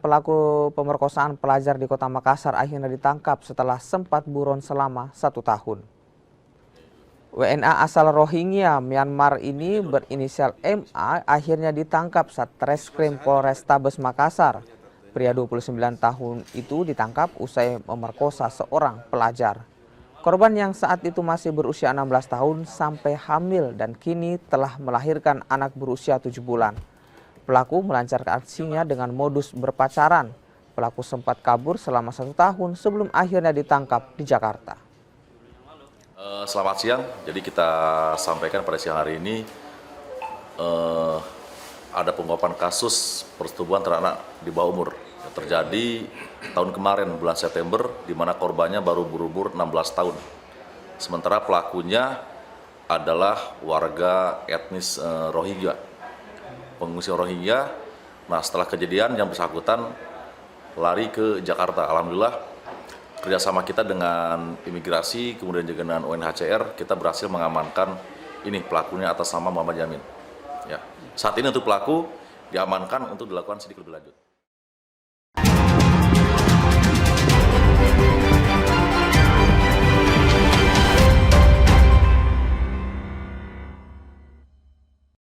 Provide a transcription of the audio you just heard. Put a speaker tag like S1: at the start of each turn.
S1: pelaku pemerkosaan pelajar di Kota Makassar akhirnya ditangkap setelah sempat buron selama 1 tahun. WNA asal Rohingya Myanmar ini berinisial MA akhirnya ditangkap Satreskrim Polrestabes Makassar. Pria 29 tahun itu ditangkap usai memerkosa seorang pelajar. Korban yang saat itu masih berusia 16 tahun sampai hamil dan kini telah melahirkan anak berusia 7 bulan. Pelaku melancarkan aksinya dengan modus berpacaran. Pelaku sempat kabur selama 1 tahun sebelum akhirnya ditangkap di Jakarta.
S2: Selamat siang, jadi kita sampaikan pada siang hari ini ada pengungkapan kasus persetubuhan terhadap anak di bawah umur yang terjadi tahun kemarin bulan September, di mana korbannya baru berumur 16 tahun. Sementara pelakunya adalah warga etnis Rohingya, pengungsi Rohingya. Nah, setelah kejadian yang bersangkutan lari ke Jakarta. Alhamdulillah kerjasama kita dengan imigrasi, kemudian juga dengan UNHCR, kita berhasil mengamankan ini pelakunya atas nama Muhammad Yamin. Ya. Saat ini untuk pelaku diamankan untuk dilakukan sidik lebih lanjut.